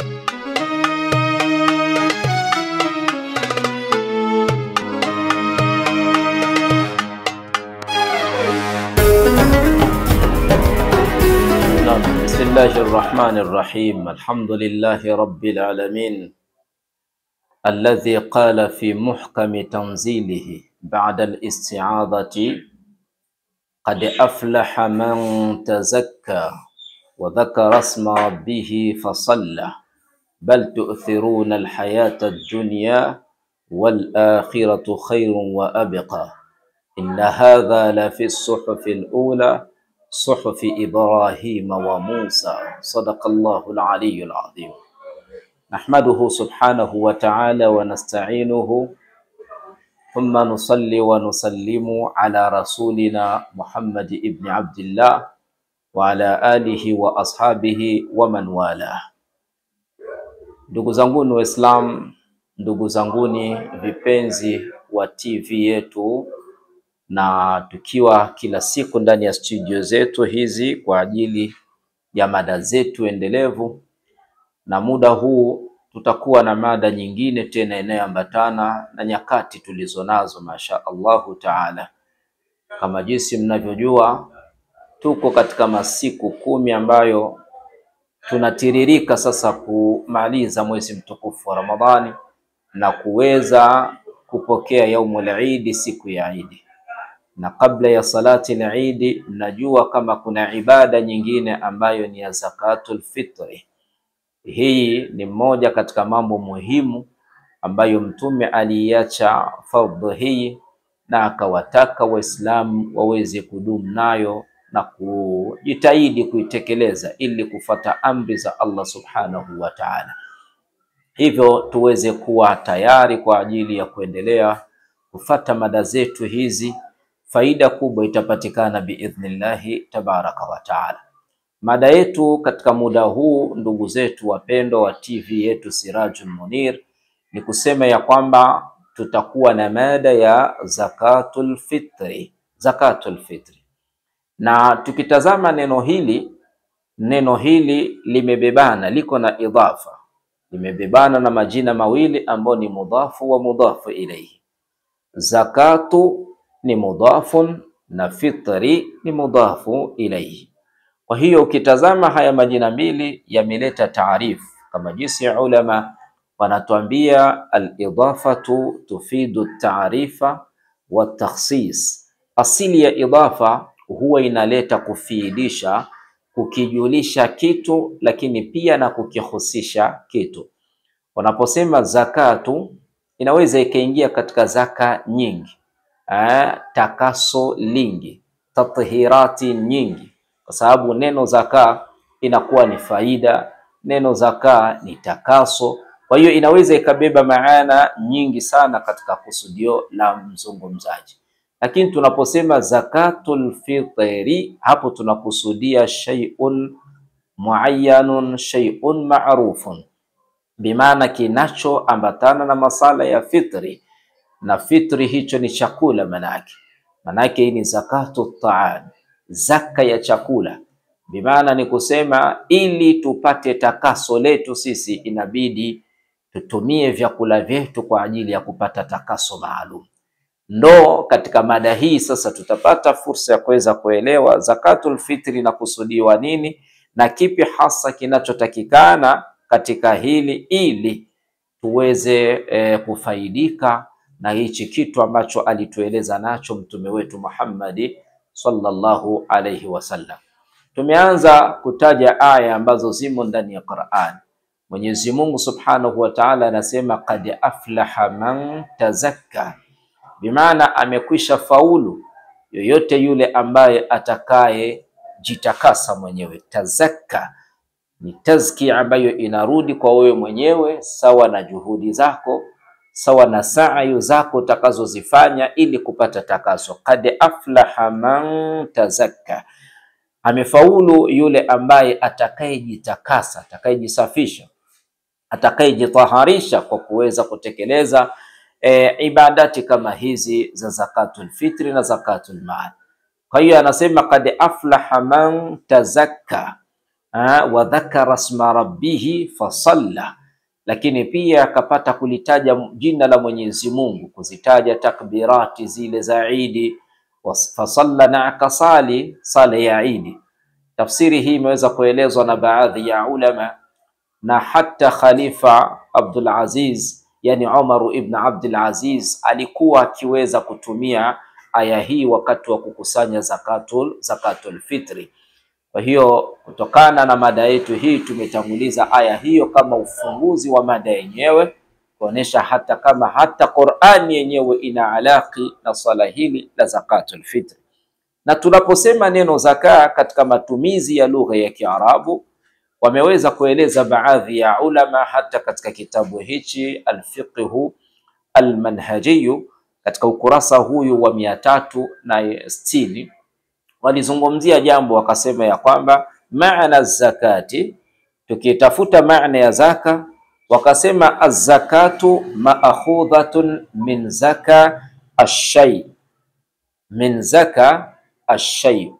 بسم الله الرحمن الرحيم. الحمد لله رب العالمين الذي قال في محكم تنزيله بعد الاستعاذة قد أفلح من تزكى وذكر اسم ربه فصلى بل تؤثرون الحياة الدنيا والآخرة خير وأبقى إن هذا لفي الصحف الأولى صحف إبراهيم وموسى صدق الله العلي العظيم. نحمده سبحانه وتعالى ونستعينه ثم نصلي ونسلم على رسولنا محمد ابن عبد الله وعلى آله وأصحابه ومن والاه. Ndugu zanguni Waislamu, ndugu zanguni vipenzi wa TV yetu, na tukiwa kila siku ndani ya studio zetu hizi kwa ajili ya mada zetu endelevu, na muda huu tutakuwa na mada nyingine tena inayoambatana na nyakati tulizonazo masha Allahu Taala. Kama jinsi mnavyojua, tuko katika masiku 10 ambayo tunatiririka sasa kumaliza mwezi mtukufu wa Ramadhani na kuweza kupokea yaumul Eid, siku ya Eid. Na kabla ya salati al-Eid, mnajua kama kuna ibada nyingine ambayo ni ya zakatul fitri. Hii ni moja katika mambo muhimu ambayo Mtume aliacha fardhu hii na akawataka Waislamu waweze kudumu nayo na kujitahidi kuitekeleza ili kufata amri za Allah subhanahu wa ta'ala. Hivyo tuweze kuwa tayari kwa ajili ya kuendelea kufata mada zetu hizi. Faida kubwa itapatikana biidhnillahi tabaraka wa taala. Mada yetu katika muda huu, ndugu zetu wapendwa wa TV yetu Sirajul Munir, ni kusema ya kwamba tutakuwa na mada ya zakatul fitri. Zakatul fitri, na tukitazama neno hili limebebana, liko na idhafa, limebebana na majina mawili ambayo ni mudhafu wa mudhafu ilayhi. Zakatu ni mudhafun na fitri ni mudhafu ilayhi. Kwa hiyo ukitazama haya majina mbili yameleta taarifu, kama jinsi ulama wanatuambia al-idafatu tufidu at-ta'rifa wa at-takhsis. Asili ya idafa huwa inaleta kufiidisha, kukijulisha kitu, lakini pia na kukihusisha kitu. Wanaposema zakatu, inaweza ikaingia katika zaka nyingi, takaso lingi, tathirati nyingi, kwa sababu neno zaka inakuwa ni faida, neno zaka ni takaso. Kwa hiyo inaweza ikabeba maana nyingi sana katika kusudio la mzungumzaji. Lakini tunaposema zakatul fitri, hapo tunakusudia shay'un muayyanun, shay'un ma'rufun, bimaana kinachoambatana na masala ya fitri, na fitri hicho ni chakula. Manake hii ni zakatu ta'am, zaka ya chakula. Bimaana ni kusema ili tupate takaso letu sisi inabidi tutumie vyakula vyetu kwa ajili ya kupata takaso maalum. Ndo katika mada hii sasa tutapata fursa ya kuweza kuelewa zakatul fitri na kusudiwa nini na kipi hasa kinachotakikana katika hili, ili tuweze kufaidika na hichi kitu ambacho alitueleza nacho mtume wetu Muhammad sallallahu alayhi wasallam. Tumeanza kutaja aya ambazo zimo ndani ya Qur'an. Mwenyezi Mungu subhanahu wa ta'ala anasema qad aflaha man tazakka, bimaana amekwisha faulu yoyote yule ambaye atakaye jitakasa mwenyewe. Tazakka ni tazkia ambayo inarudi kwa wewe mwenyewe, sawa na juhudi zako, sawa na sa'yu zako utakazozifanya ili kupata takaso. Qad aflaha man tazakka, amefaulu yule ambaye atakayejitakasa, atakayejisafisha, atakayejitaharisha kwa kuweza kutekeleza ibadati kama hizi za zakatul fitri na zakatul mal. Kwa hiyo anasema qad aflaha man tazakka, wa dhakara isma rabbih fasalla, lakini pia akapata kulitaja jina la Mwenyezi Mungu, kuzitaja takbirati zile za Idi, fasalla, na akasali sala ya Idi. Tafsiri hii imeweza kuelezwa na baadhi ya ulama, na hata Khalifa Abdul Aziz, yani Umar ibn Abdul Aziz, alikuwa akiweza kutumia aya hii wakati wa kukusanya zakatul fitri. Kwa hiyo kutokana na mada yetu hii tumetanguliza aya hiyo kama ufunguzi wa mada yenyewe, kuonesha hata Qur'ani yenyewe ina alaki na swala hili la zakatul fitri. Na tunaposema neno zaka katika matumizi ya lugha ya Kiarabu, wameweza kueleza baadhi ya ulama hata katika kitabu hichi Al-Fiqhu Al-Manhaji katika ukurasa huyu wa 360 walizungumzia jambo, wakasema ya kwamba maana zakati, tukitafuta maana ya zaka, wakasema az-zakatu ma'khudhatun min zaka ash-shay, min zaka ash-shay,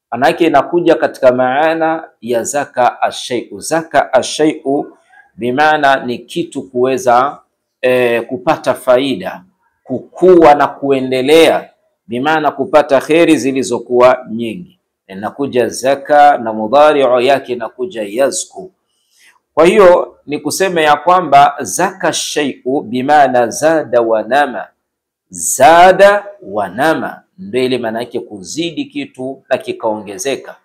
anake inakuja katika maana ya zaka ash-shay. Zaka ash-shay bimaana ni kitu kuweza kupata faida, kukua na kuendelea, bimaana kupata kheri zilizokuwa nyingi. Inakuja zaka na mudhari'u yake inakuja yazku. Kwa hiyo ni kusema ya kwamba zaka shay'u bimaana zada wa nama, zada wa nama, ndio maana yake kuzidi kitu na kikaongezeka.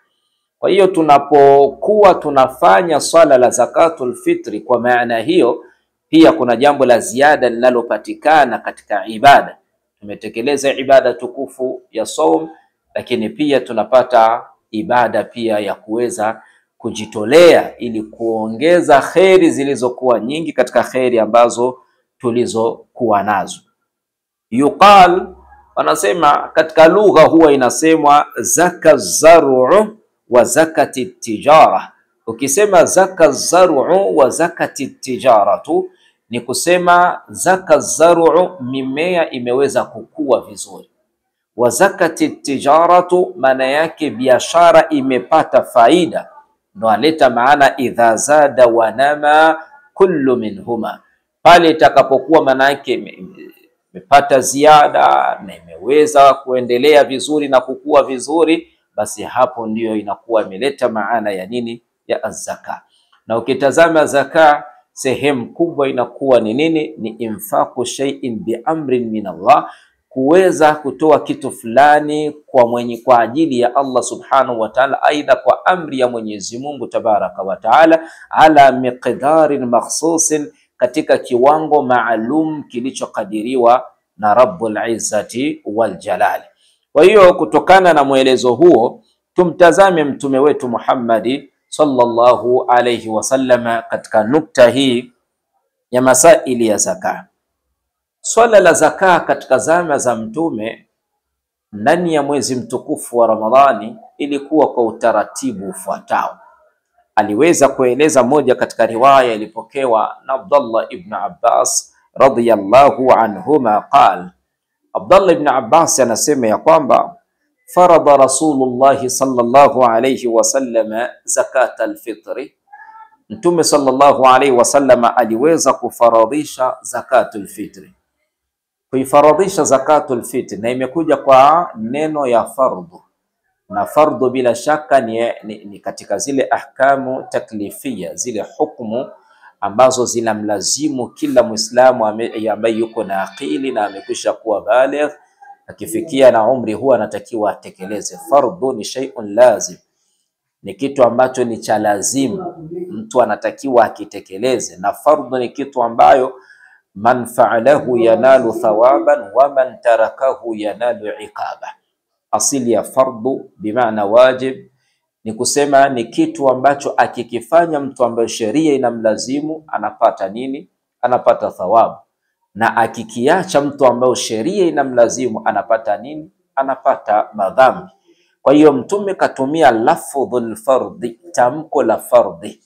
Kwa hiyo tunapokuwa tunafanya swala la zakatul fitri kwa maana hiyo, pia kuna jambo la ziada linalopatikana katika ibada. Tumetekeleza ibada tukufu ya saum, lakini pia tunapata ibada pia ya kuweza kujitolea ili kuongeza kheri zilizokuwa nyingi katika kheri ambazo tulizokuwa nazo. Yuqal, wanasema katika lugha huwa inasemwa zaka zar'u wa zakati tijara. Ukisema zaka zar'u wa zakati tijaratu, ni kusema zaka zar'u, mimea imeweza kukua vizuri, wa zakati tijaratu, maana yake biashara imepata faida. Ndo aleta maana idha zada wa nama kullu minhuma, pale itakapokuwa maana yake imepata ziada na imeweza kuendelea vizuri na kukua vizuri, basi hapo ndiyo inakuwa imeleta maana ya nini, ya az-zaka. Na ukitazama zaka sehemu kubwa inakuwa ni nini, ni infaqu shay'in bi amrin min Allah, kuweza kutoa kitu fulani kwa ajili ya Allah subhanahu wa ta'ala, aidha kwa amri ya Mwenyezi Mungu tabaraka wa ta'ala, ala miqdarin makhsusin, katika kiwango maalum kilichokadiriwa na Rabbul Izzati wal Jalali. Kwa hiyo kutokana na mwelezo huo, tumtazame mtume wetu Muhammadi sallallahu alayhi wasallam katika nukta hii ya masaili ya zaka. Swala la zaka katika zama za mtume ndani ya mwezi mtukufu wa Ramadhani ilikuwa kwa utaratibu ufuatao. Aliweza kueleza moja katika riwaya ilipokewa na Abdullah ibn Abbas radhiyallahu anhuma qala, Abdullah ibn Abbas anasema ya kwamba farada Rasulullah sallallahu alayhi wasallam zakat al-fitri, mtume sallallahu alayhi wasallam aliweza kufaradhisha zakatul fitri. Kuifaradhisha zakatul fitri, na imekuja kwa neno ya fardhu, na fardhu bila shaka ni katika zile ahkamu taklifia, zile hukumu ambazo zinamlazimu kila Muislamu ambaye yuko na akili na amekwisha kuwa baligh, akifikia na umri huwa anatakiwa atekeleze. Fardhu ni shay'un lazim, ni kitu ambacho ni cha lazimu, mtu anatakiwa akitekeleze. Na fardhu ni kitu ambayo man fa'alahu yanalu thawaban wa man tarakahu yanalu iqaba. Asili ya fardhu bimaana wajib, ni kusema ni kitu ambacho akikifanya mtu ambaye sheria inamlazimu anapata nini? Anapata thawabu. Na akikiacha mtu ambaye sheria inamlazimu anapata nini? Anapata madhambi. Kwa hiyo mtume katumia lafdhul fardhi, tamko la fardhi.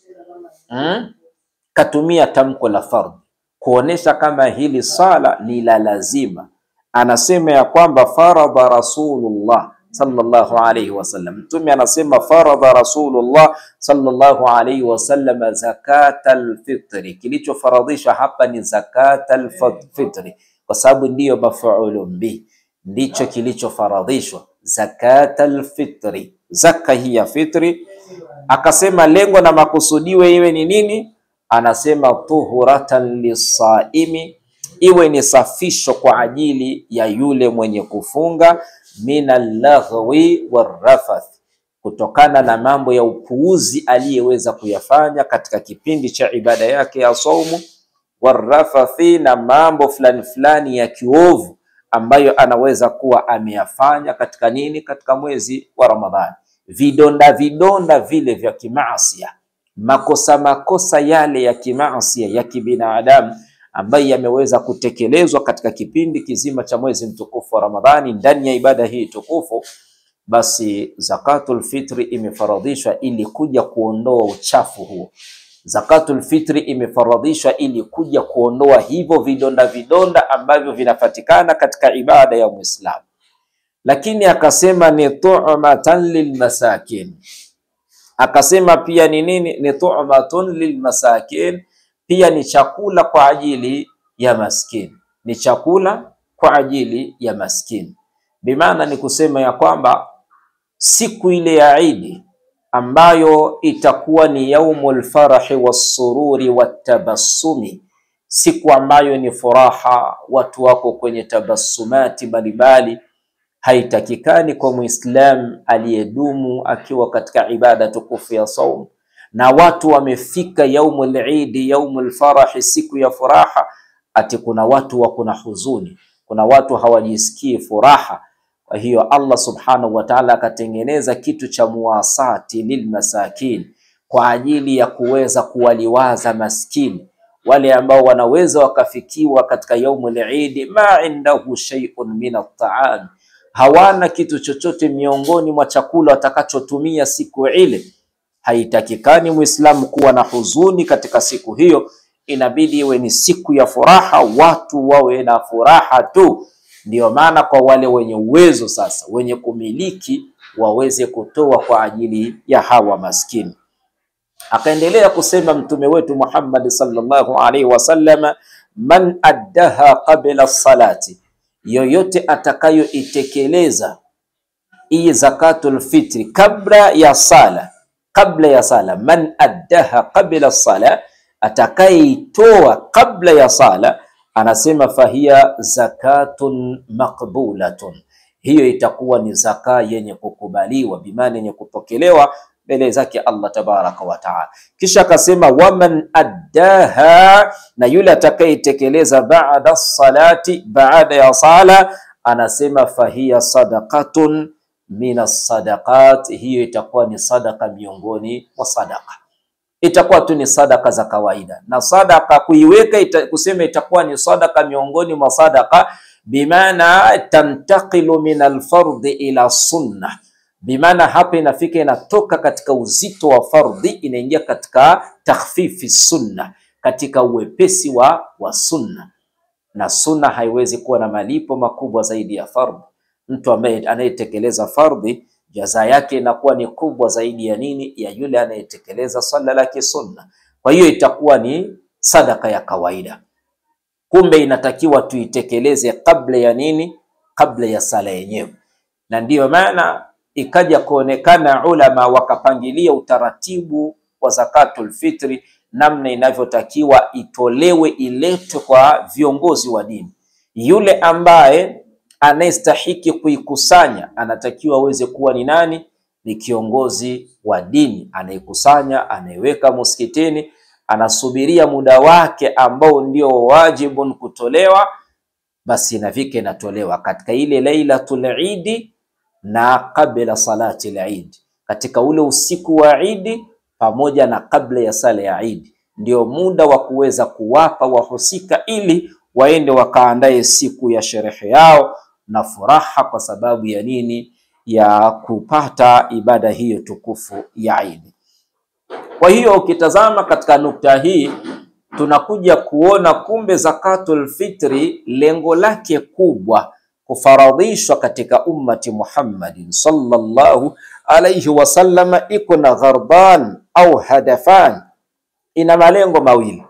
Katumia tamko la fardhi kuonesha kama hili sala ni la lazima. Anasema ya kwamba farada Rasulullah sallallahu alayhi wasallam. Mtume anasema faradha Rasulullah sallallahu alayhi wasallam zakatal fitri, kilichofaradhishwa hapa ni zakatal fitri kwa sababu ndiyo mafuulun bi, ndicho kilichofaradhishwa zakatal fitri, zaka hii ya fitri. Akasema lengo na makusudiwe iwe ni nini? Anasema tuhuratan lisaimi, iwe ni safisho kwa ajili ya yule mwenye kufunga, minal laghwi warrafath, kutokana na mambo ya upuuzi aliyeweza kuyafanya katika kipindi cha ibada yake ya saumu, warrafathi, na mambo fulani fulani ya kiovu ambayo anaweza kuwa ameyafanya katika nini, katika mwezi wa Ramadhani. Vidonda vile vya kimaasiya, makosa yale ya kimaasiya ya kibinadamu ambayo yameweza kutekelezwa katika kipindi kizima cha mwezi mtukufu wa Ramadhani ndani ya ibada hii tukufu, basi zakatul fitri imefaradhishwa ili kuja kuondoa uchafu huo. Zakatul fitri imefaradhishwa ili kuja kuondoa hivyo vidonda ambavyo vinapatikana katika ibada ya Muislamu. Lakini akasema ni tu'matan lilmasakin, akasema pia ni nini? Ni tu'matun lilmasakin, pia ni chakula kwa ajili ya maskini, ni chakula kwa ajili ya maskini. Bimaana ni kusema ya kwamba siku ile ya Eid ambayo itakuwa ni yaumul farahi wassururi watabassumi, siku ambayo ni furaha, watu wako kwenye tabassumati mbalimbali, haitakikani kwa Muislam aliyedumu akiwa katika ibada tukufu ya saum na watu wamefika yaumul Eid, yaumul farahi, siku ya furaha, ati kuna watu wako na huzuni, kuna watu hawajisikii furaha. Kwa hiyo Allah subhanahu wa ta'ala akatengeneza kitu cha muwasati lilmasakin kwa ajili ya kuweza kuwaliwaza maskini, wale ambao wanaweza wakafikiwa katika yaumul Eid, ma indahu shay'un min at-ta'am, hawana kitu chochote miongoni mwa chakula watakachotumia siku ile. Haitakikani Muislamu kuwa na huzuni katika siku hiyo, inabidi iwe ni siku ya furaha, watu wawe na furaha tu. Ndio maana kwa wale wenye uwezo sasa, wenye kumiliki, waweze kutoa kwa ajili ya hawa maskini. Akaendelea kusema mtume wetu Muhammad sallallahu alaihi wasallam, man addaha qabla salati, yoyote atakayoitekeleza hii zakatul fitri kabla ya sala, man addaha qabla sala, atakayeitoa kabla ya sala, anasema fahiya zakatun maqbulatun, hiyo itakuwa ni zaka yenye kukubaliwa, bimaana yenye kupokelewa mbele zake Allah tabaraka wa taala. Kisha akasema waman addaha, na yule atakayetekeleza baada salati, baada ya sala, anasema fahiya sadaqatun minas sadaqat, hiyo itakuwa ni sadaka miongoni mwa sadaka, itakuwa tu ni sadaka za kawaida. Na sadaka kuiweka kusema itakuwa ni sadaka miongoni mwa sadaka, bimaana tantaqilu min alfardhi ila sunna, bimaana hapa inafika inatoka katika uzito wa fardhi inaingia katika takhfifi sunna, katika uwepesi wa sunna. Na sunna haiwezi kuwa na malipo makubwa zaidi ya fardhi. Mtu ambaye anayetekeleza fardhi, jaza yake inakuwa ni kubwa zaidi ya nini? Ya yule anayetekeleza swala la kisunna. Kwa hiyo itakuwa ni sadaka ya kawaida. Kumbe inatakiwa tuitekeleze kabla ya nini? Kabla ya sala yenyewe. Na ndiyo maana ikaja kuonekana ulama wakapangilia utaratibu wa zakatul fitri, namna inavyotakiwa itolewe, iletwe kwa viongozi wa dini. Yule ambaye anayestahiki kuikusanya anatakiwa aweze kuwa ni nani? Ni kiongozi wa dini, anayekusanya, anayeweka msikitini, anasubiria muda wake ambao ndio wajibun kutolewa, basi inafika inatolewa katika ile lailatul Eid na kabla salati al-Eid, katika ule usiku wa Eid pamoja na kabla ya sala ya Eid, ndio muda wa kuweza kuwapa wahusika ili waende wakaandae siku ya sherehe yao na furaha, kwa sababu ya nini? Ya kupata ibada hiyo tukufu ya Eid. Kwa hiyo ukitazama katika nukta hii, tunakuja kuona kumbe zakatul fitri lengo lake kubwa kufaradhishwa katika ummati Muhammadin sallallahu alayhi wasallam iko na gharban au hadafan, ina malengo mawili.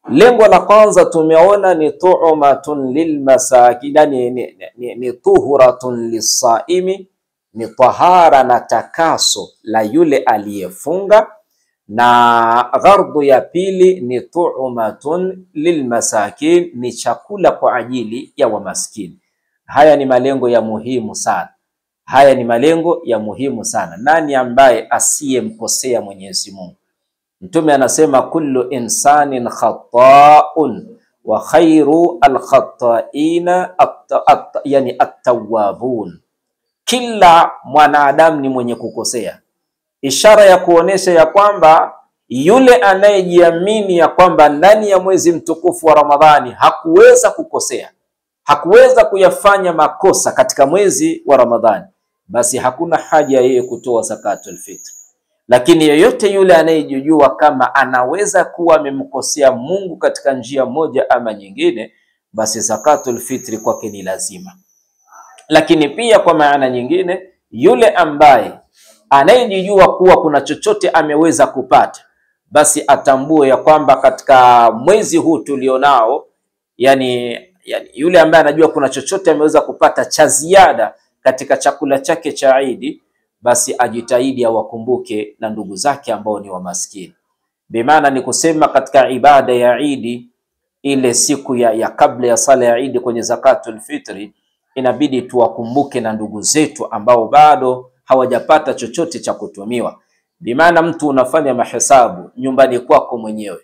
Lengo la kwanza tumeona ni tu'matun lilmasakin, ni tuhuratun lisaimi, ni tahara na takaso la yule aliyefunga, na ghardu ya pili ni tu'matun lilmasakin, ni chakula kwa ajili ya wamaskini. Haya ni malengo ya muhimu sana. Haya ni malengo ya muhimu sana. Nani ambaye asiyemkosea Mwenyezi Mungu? Mtume anasema kullu insanin khata'un wa khairu al-khata'ina yani at-tawwabun. Kila mwanadamu ni mwenye kukosea, ishara ya kuonesha ya kwamba yule anayejiamini ya kwamba ndani ya mwezi mtukufu wa Ramadhani hakuweza kukosea, hakuweza kuyafanya makosa katika mwezi wa Ramadhani, basi hakuna haja yeye kutoa zakatul fitr. Lakini yeyote yule anayejijua kama anaweza kuwa amemkosea Mungu katika njia moja ama nyingine, basi zakatul fitri kwake ni lazima. Lakini pia kwa maana nyingine, yule ambaye anayejijua kuwa kuna chochote ameweza kupata, basi atambue ya kwamba katika mwezi huu tulionao, yani yule ambaye anajua kuna chochote ameweza kupata cha ziada katika chakula chake cha Idi, basi ajitahidi awakumbuke na ndugu zake ambao ni wamaskini. Bimaana ni kusema katika ibada ya Idi, ile siku ya kabla ya sala ya Idi kwenye zakatul fitri, inabidi tuwakumbuke na ndugu zetu ambao bado hawajapata chochote cha kutumiwa. Bimaana mtu unafanya mahesabu nyumbani kwako mwenyewe,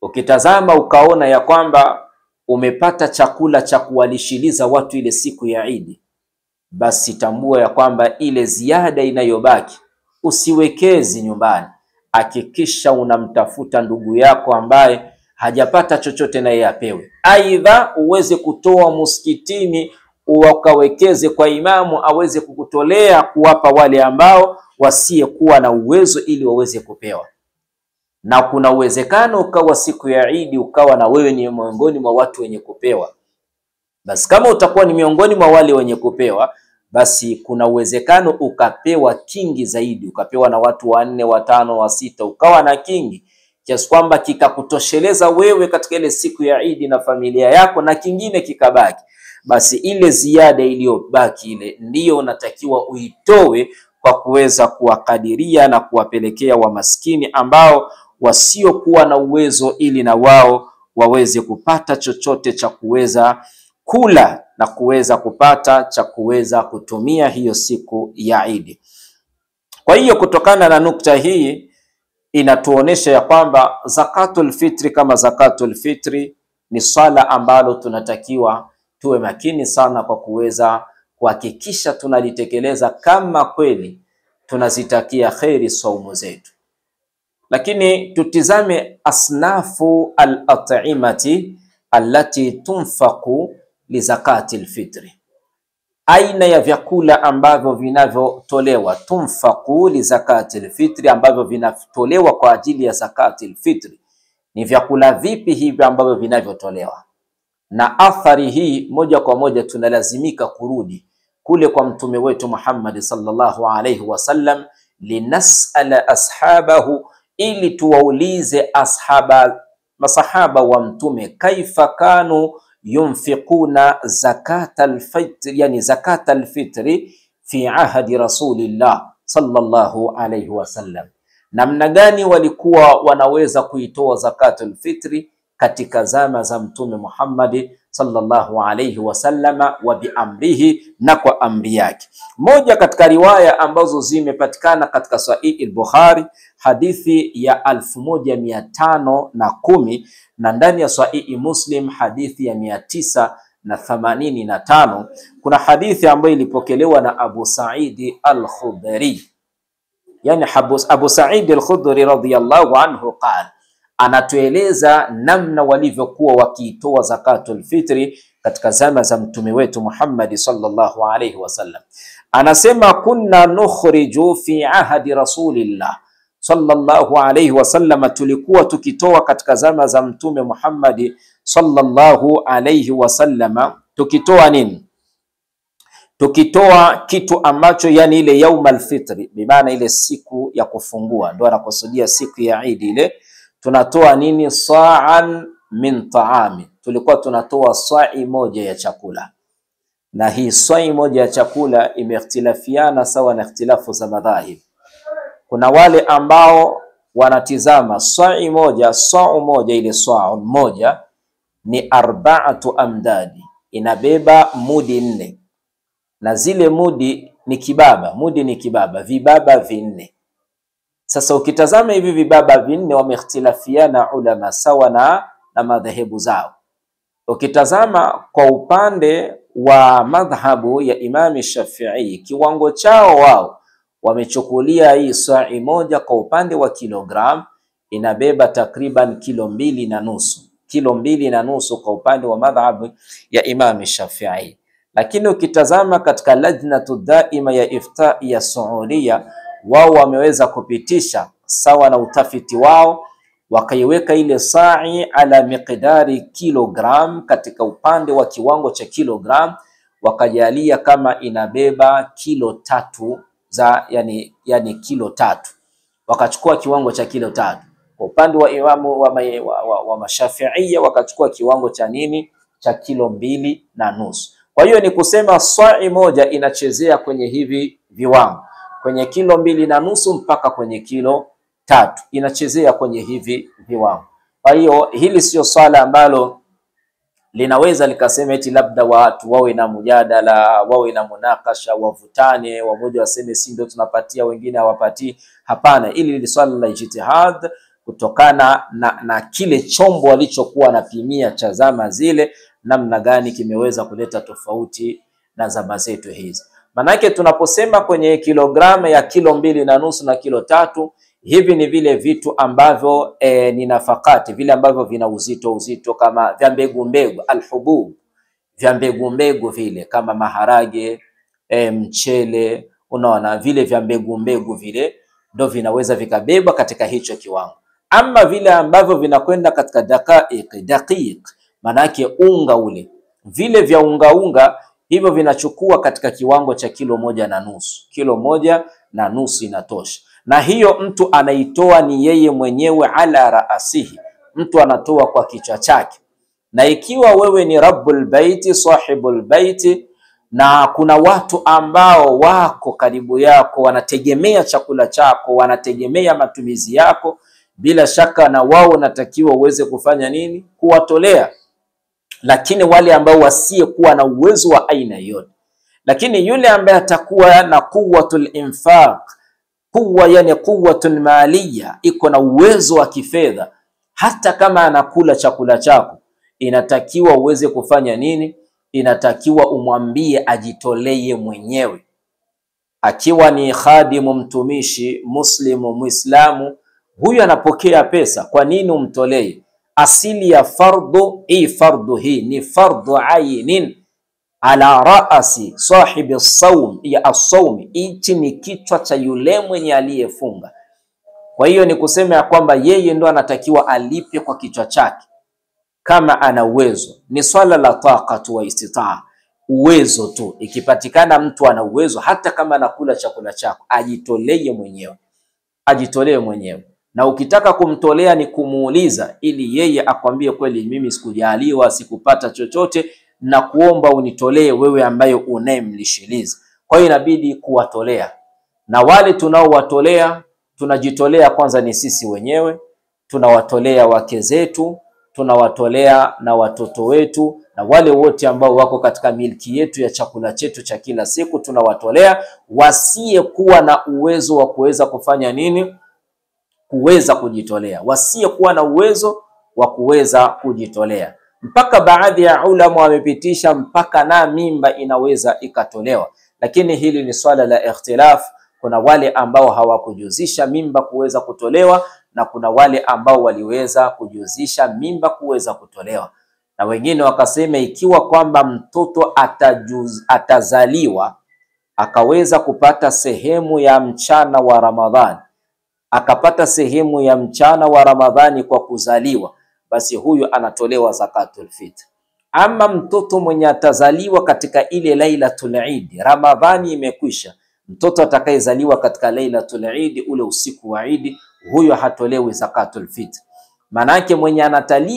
ukitazama ukaona ya kwamba umepata chakula cha kuwalishiliza watu ile siku ya Idi, basi tambua ya kwamba ile ziada inayobaki usiwekezi nyumbani. Hakikisha unamtafuta ndugu yako ambaye hajapata chochote na yeye apewe. Aidha uweze kutoa msikitini, ukawekeze kwa imamu aweze kukutolea kuwapa wale ambao wasiyekuwa na uwezo ili waweze kupewa. Na kuna uwezekano ukawa siku ya Idi ukawa na wewe ni miongoni mwa watu wenye kupewa. Basi kama utakuwa ni miongoni mwa wale wenye kupewa, basi kuna uwezekano ukapewa kingi zaidi, ukapewa na watu 4, 5, 6, ukawa na kingi kiasi kwamba kikakutosheleza wewe katika ile siku ya Idi na familia yako, na kingine kikabaki. Basi ile ziada iliyobaki ile ndiyo unatakiwa uitoe kwa kuweza kuwakadiria na kuwapelekea wamaskini ambao wasiokuwa na uwezo, ili na wao waweze kupata chochote cha kuweza kula na kuweza kupata cha kuweza kutumia hiyo siku ya Idi. Kwa hiyo kutokana na nukta hii inatuonesha ya kwamba zakatul fitri kama zakatul fitri ni swala ambalo tunatakiwa tuwe makini sana kwa kuweza kuhakikisha tunalitekeleza kama kweli tunazitakia kheri saumu zetu. Lakini tutizame asnafu al-at'imati allati tunfaqu li zakatil fitri, aina ya vyakula ambavyo vinavyotolewa tunfaqu li zakatil fitri, ambavyo vinatolewa kwa ajili ya zakatil fitri. Ni vyakula vipi hivi ambavyo vinavyotolewa? Na athari hii moja kwa moja tunalazimika kurudi kule kwa mtume wetu Muhammad sallallahu alayhi wasallam, linasala ashabahu, ili tuwaulize masahaba wa mtume, kaifa kanu yunfiquna zakatal fitr, yani zakatal fitri fi ahdi rasulillah sallallahu alayhi wasallam, namna gani walikuwa wanaweza kuitoa zakatul fitri katika zama za mtume Muhammad sallallahu alayhi wasallama, wa biamrihi, na kwa amri yake. Moja katika riwaya ambazo zimepatikana katika Sahih al-Bukhari, hadithi ya 1510, na ndani ya Sahih Muslim hadithi ya 985, kuna hadithi ambayo ilipokelewa na Abu Sa'id al-Khudri. Yani Abu Sa'id al-Khudri radhiyallahu anhu qala, anatueleza namna walivyokuwa wakiitoa zakatul fitri katika zama za mtume wetu Muhammad sallallahu alayhi wasallam. Anasema kunna nukhriju fi ahdi rasulillah sallallahu alayhi wasallam, tulikuwa tukitoa katika zama za mtume Muhammad sallallahu alayhi wasallam. Tukitoa nini? tukitoa kitu ambacho yani ile yaumul fitri, bimaana ile siku ya kufungua, ndio anakusudia siku ya Eid ile, tunatoa nini? Sa'an min ta'ami, tulikuwa tunatoa sa'i moja ya chakula. Na hii sa'i moja ya chakula imeikhtilafiana sawa na ikhtilafu za madhahib. Kuna wale ambao wanatizama sa'i moja, sa'u moja, ile sa'u moja ni 4 amdadi, inabeba mudi 4, na zile mudi ni kibaba, mudi ni kibaba, vibaba 4. Sasa ukitazama hivi vibaba 4 wameikhtilafiana ulama sawa na madhehebu zao. Ukitazama kwa upande wa madhhabu ya Imam Shafi'i, kiwango chao wao wamechukulia hii sa'i moja kwa upande wa kilogram inabeba takriban kilo 2.5, kilo 2.5 kwa upande wa madhhabu ya Imam Shafi'i. Lakini ukitazama katika lajnatu daima ya ifta ya Saudia, wao wameweza kupitisha sawa na utafiti wao, wakaiweka ile sa'i ala miqdari kilogram, katika upande wa kiwango cha kilogram wakajalia kama inabeba kilo 3 za yani kilo 3, wakachukua kiwango cha kilo 3. Kwa upande wa imamu wa Mashafi'ia wakachukua kiwango cha nini, cha kilo 2.5. Kwa hiyo ni kusema sa'i moja inachezea kwenye hivi viwango, kwenye kilo 2.5 mpaka kwenye kilo 3, inachezea kwenye hivi viwango. Kwa hiyo hili sio swala ambalo linaweza likasema eti labda watu wawe na mjadala, wawe na munakasha, wavutane, wamoja waseme si ndio tunapatia, wengine hawapatii. Hapana, hili ni swala la ijtihad kutokana na kile chombo walichokuwa wanapimia cha zama zile, namna gani kimeweza kuleta tofauti na zama zetu hizi. Manake tunaposema kwenye kilograma ya kilo 2.5 na kilo 3, hivi ni vile vitu ambavyo ni nafakati, vile ambavyo vina uzito kama vya mbegu, alhubub, vya mbegu vile kama maharage, mchele, unaona vile vya mbegu vile ndio vinaweza vikabeba katika hicho kiwango. Ama vile ambavyo vinakwenda katika daqiq, manake unga ule, vile vya unga hivyo vinachukua katika kiwango cha kilo 1.5, kilo 1.5 inatosha. Na hiyo mtu anaitoa ni yeye mwenyewe ala raasihi, mtu anatoa kwa kichwa chake. Na ikiwa wewe ni rabbul baiti, sahibul baiti, na kuna watu ambao wako karibu yako wanategemea chakula chako, wanategemea matumizi yako, bila shaka na wao natakiwa uweze kufanya nini? Kuwatolea. Lakini wale ambao wasiyekuwa na uwezo wa aina yote, lakini yule ambaye atakuwa na quwwatul infaq, yani quwwatul maliya, iko na uwezo wa kifedha, hata kama anakula chakula chako, inatakiwa uweze kufanya nini? Inatakiwa umwambie ajitolee mwenyewe. Akiwa ni khadimu, mtumishi, muslimu, muislamu, huyu anapokea pesa, kwa nini umtolee? Asili ya fardhu, fardhu hii ni fardhu ainin ala raasi sahibi as-sawm, ya as-sawm, hichi ni kichwa cha yule mwenye aliyefunga. Kwa hiyo ni kusema ya kwamba yeye ndo anatakiwa alipe kwa kichwa chake kama ana uwezo. Ni swala la taqatu wa istitaa, uwezo tu. Ikipatikana mtu ana uwezo, hata kama anakula chakula chako, ajitolee mwenyewe, ajitolee mwenyewe. Na ukitaka kumtolea ni kumuuliza, ili yeye akwambie kweli mimi sikujaliwa, sikupata chochote, na kuomba unitolee wewe ambaye unayemlishiliza. Kwa hiyo inabidi kuwatolea. Na wale tunaowatolea, tunajitolea kwanza ni sisi wenyewe, tunawatolea wake zetu, tunawatolea na watoto wetu, na wale wote ambao wako katika milki yetu ya chakula chetu cha kila siku tunawatolea. Wasiyekuwa na uwezo wa kuweza kufanya nini? Kuweza kujitolea. Wasiyekuwa na uwezo wa kuweza kujitolea. Mpaka baadhi ya ulama wamepitisha mpaka na mimba inaweza ikatolewa. Lakini hili ni swala la ikhtilaf. Kuna wale ambao hawakujuzisha mimba kuweza kutolewa, na kuna wale ambao waliweza kujuzisha mimba kuweza kutolewa. Na wengine wakasema ikiwa kwamba mtoto atazaliwa akaweza kupata sehemu ya mchana wa Ramadhani, akapata sehemu ya mchana wa Ramadhani kwa kuzaliwa, basi huyu anatolewa zakatul fitr. Ama mtoto mwenye atazaliwa katika ile Lailatul Eid, Ramadhani imekwisha, mtoto atakayezaliwa katika Lailatul Eid, ule usiku wa Eid, huyo hatolewi zakatul fitr. Manake mwenye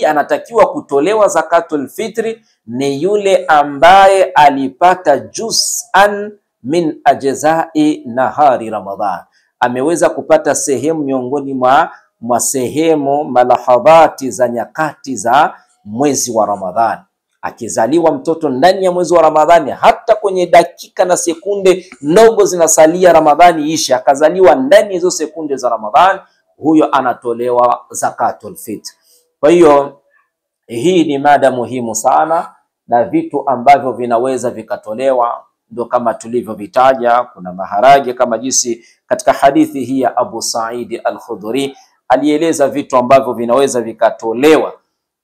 anatakiwa kutolewa zakatul fitri ni yule ambaye alipata juz'an min ajzai nahari Ramadhan, ameweza kupata sehemu miongoni mwa sehemu malahadhati za nyakati za mwezi wa Ramadhani. Akizaliwa mtoto ndani ya mwezi wa Ramadhani, hata kwenye dakika na sekunde ndogo zinasalia Ramadhani isha, akazaliwa ndani hizo sekunde za Ramadhani, huyo anatolewa zakatul fitr. Kwa hiyo hii ni mada muhimu sana, na vitu ambavyo vinaweza vikatolewa ndio kama tulivyovitaja. Kuna maharage kama jinsi katika hadithi hii ya Abu Sa'id al-Khudri alieleza vitu ambavyo vinaweza vikatolewa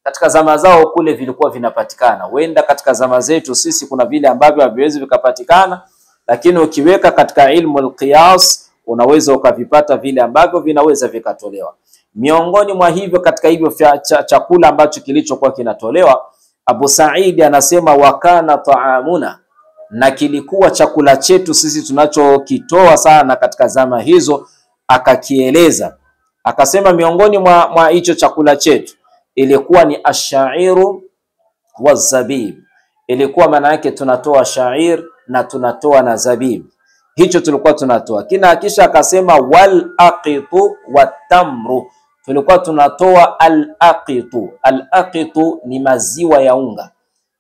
katika zama zao kule, vilikuwa vinapatikana. Huenda katika zama zetu sisi kuna vile ambavyo haviwezi vikapatikana, lakini ukiweka katika ilmu al-qiyas unaweza ukavipata vile ambavyo vinaweza vikatolewa. Miongoni mwa hivyo, katika hivyo chakula ambacho kilichokuwa kinatolewa, Abu Sa'id anasema wakana taamuna, na kilikuwa chakula chetu sisi tunachokitoa sana katika zama hizo. Akakieleza akasema, miongoni mwa hicho chakula chetu ilikuwa ni ashairu wa zabib. Ilikuwa maana yake tunatoa shair na tunatoa na zabib, hicho tulikuwa tunatoa. Kisha akasema wal aqitu wat tamru, tulikuwa tunatoa al aqitu. Al aqitu ni maziwa ya unga,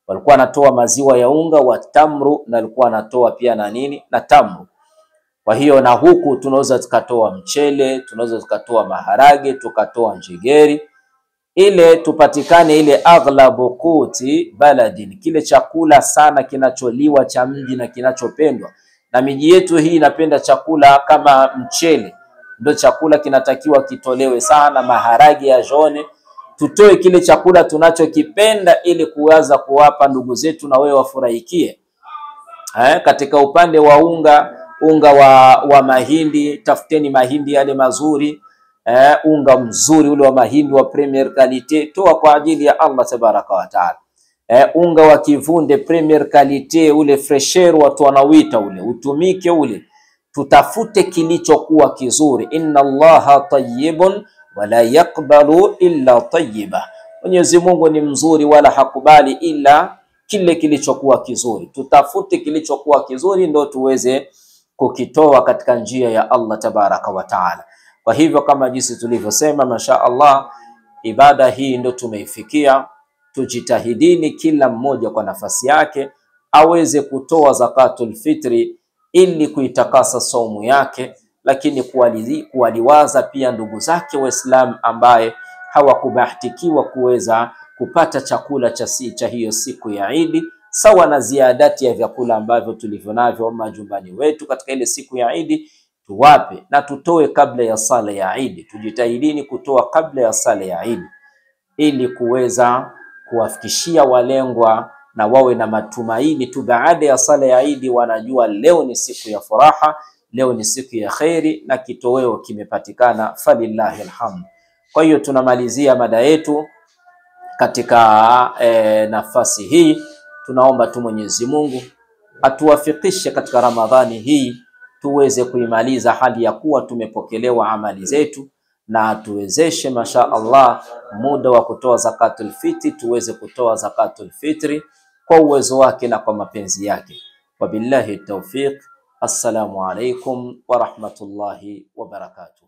walikuwa wanatoa maziwa ya unga, wa tamru, na walikuwa wanatoa pia na nini, na tamru. Kwa hiyo na huku tunaweza tukatoa mchele, tunaweza tukatoa maharage, tukatoa njegeri, ile tupatikane ile aghlabu quti baladin, kile chakula sana kinacholiwa cha mji na kinachopendwa. Na miji yetu hii inapenda chakula kama mchele, ndio chakula kinatakiwa kitolewe sana. Maharage ya jone, tutoe kile chakula tunachokipenda ili kuweza kuwapa ndugu zetu na wewe wafurahikie. Katika upande wa unga wa mahindi, tafuteni mahindi yale mazuri, unga mzuri ule wa mahindi wa premier quality, toa kwa ajili ya Allah tabaraka wa taala. Unga wa kivunde premier quality, ule fresher watu wanawita ule, utumike ule. Tutafute kilichokuwa kizuri. Inna Allaha tayyibun wala yakbalu illa tayyiba, Mwenyezi Mungu ni mzuri wala hakubali ila kile kilichokuwa kizuri. Tutafute kilichokuwa kizuri ndio tuweze kukitoa katika njia ya Allah tabaraka wa taala. Kwa hivyo kama jinsi tulivyosema, masha Allah, ibada hii ndio tumeifikia. Tujitahidini kila mmoja kwa nafasi yake aweze kutoa zakatul fitri ili kuitakasa saumu yake, lakini kuwaliwaza pia ndugu zake Waislamu ambaye hawakubahatikiwa kuweza kupata chakula cha hiyo siku ya Eid, sawa na ziadati ya vyakula ambavyo tulivyo navyo majumbani wetu katika ile siku ya Eid, tuwape na tutoe kabla ya sala ya Eid. Tujitahidini kutoa kabla ya sala ya Eid ili kuweza kuwafikishia walengwa na wawe na matumaini tu baada ya sala ya Eid, wanajua leo ni siku ya furaha, leo ni siku ya khairi na kitoweo kimepatikana, falillahi alhamd. Kwa hiyo tunamalizia mada yetu katika nafasi hii. Tunaomba tu Mwenyezi Mungu atuwafikishe katika Ramadhani hii tuweze kuimaliza hali ya kuwa tumepokelewa amali zetu, na tuwezeshe masha Allah muda wa kutoa zakatul fitri tuweze kutoa zakatul fitri kwa uwezo wake na kwa mapenzi yake. Wabillahi tawfiq. Assalamu alaikum wa rahmatullahi wa barakatuh.